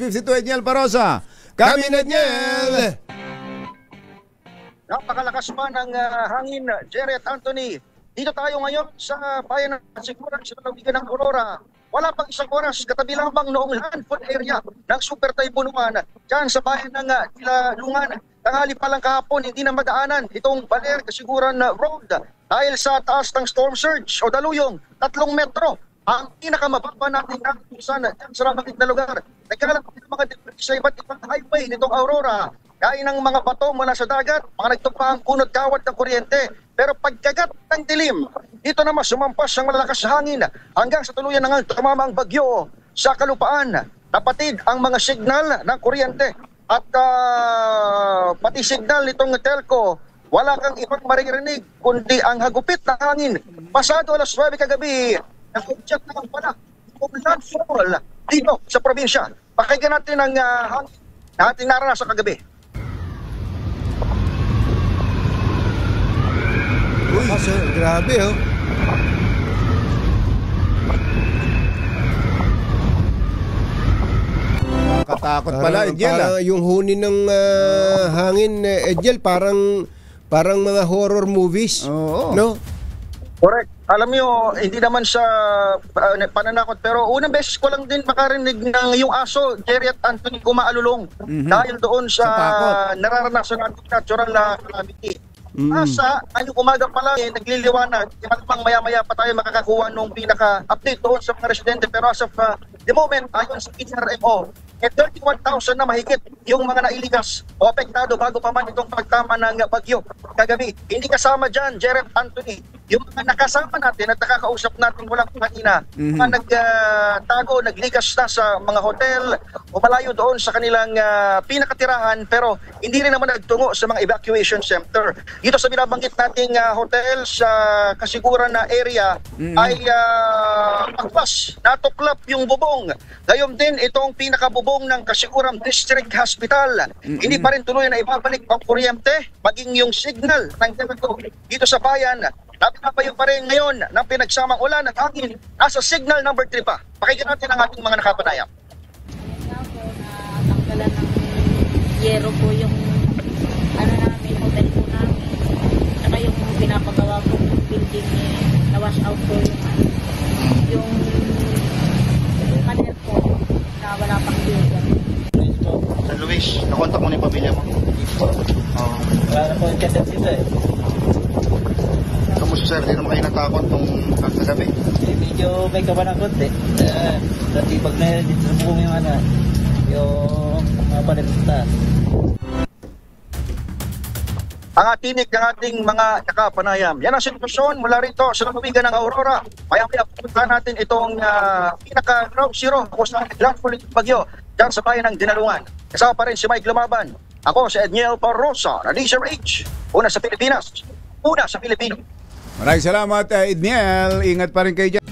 8:52, Edniel Parosa. Kami na Edniel! Napakalakas pa ng hangin, Jerry at Anthony. Dito tayo ngayon sa bayan ng Siguran, sa lalawigan ng Aurora. Wala pang isang oras, katabi lamang noong landfall area ng Super Typhoon Uman. Diyan sa bayan ng Lungan, tanghali pa lang kahapon, hindi na madaanan itong Baler Kasiguran Road dahil sa taas ng storm surge o daluyong 3 metro. Ang pinakamababa natin nakukusan dyan sa ramagit na lugar. Nagkakalap ng mga debris sa iba't ibang highway nitong Aurora. Kain ng mga bato mula sa dagat, mga nagtumpahang kunot kawat ng kuryente. Pero pagkagat ng dilim, dito naman sumampas ang malalakas hangin hanggang sa tuluyan ng tumamang bagyo sa kalupaan. Napatid ang mga signal ng kuryente at pati signal nitong telco. Wala kang ibang maririnig kundi ang hagupit ng hangin. Pasado alas 9 kagabi, nakudyat naman pala kung landfall dito sa probinsya. Pakinggan natin ang hangin na ating naranasan kagabi. Uy, grabe oh. Nakakatakot pala, Edniel. Parang yung huni ng hangin, Edniel, parang mga horror movies. Oo. No? Correct. Alam niyo, hindi naman sa pananakot, pero unang beses ko lang din makarinig ng yung aso, Jerry at Anthony, kumaalulong dahil doon sa nararanasan natin natural na calamity. Asa, ngayong umaga pa lang, nagliliwanag. Malamang maya-maya pa tayo makakakuha nung pinaka-update doon sa mga residente. Pero as of the moment, ayon sa PRMO, 31,000 na mahigit yung mga nailigas o apektado bago pa man itong pagtama ng bagyo kagabi. Hindi kasama dyan, Jerry Anthony, yung mga nakasama natin at nakakausap natin mula kanina, mga nagtago, nagligas na sa mga hotel o malayo doon sa kanilang pinakatirahan, pero hindi rin naman nagtungo sa mga evacuation center. Dito sa binabanggit nating hotel sa kasiguran na area ay pagpas, natuklap yung bubong. Gayong din itong pinakabubong ng Kasiguran District Hospital. Hindi pa rin tuloy na ibabalik ang kuryente, maging yung signal ng telco dito sa bayan. Napinapayo pa rin ngayon ng pinagsamang ulan at hangin. Nasa signal number 3 pa. Pakinggan natin ang ating mga nakapanayam. Natanggalan ng yero po yung namin, hotel po namin. Saka yung pinapagawa po ng building na-wash out po yung pader po na wala pang building. Sir Luis, nakontak mo na yung pamilya mo? Wala na po yung chat dito eh. Kamusta sir, di naman kayo natakot nung kagabi? Medyo may kaba ng konti. Dati pag na dito sa buong yung mga panagpunta. Ang atinik ng ating mga nakapanayam. Yan ang sitwasyon mula rito sa lalawigan ng Aurora. Maya-maya pupuntahan natin itong pinaka-ground zero kung saan landfall itong bagyo dyan sa bayan ng Dinalungan. Kasama pa rin si Mike Lumaban. Ako si Edniel Parosa na DZRH. Una sa Pilipinas, una sa Pilipino. Maraming salamat, Edniel. Ingat pa rin kayo dyan.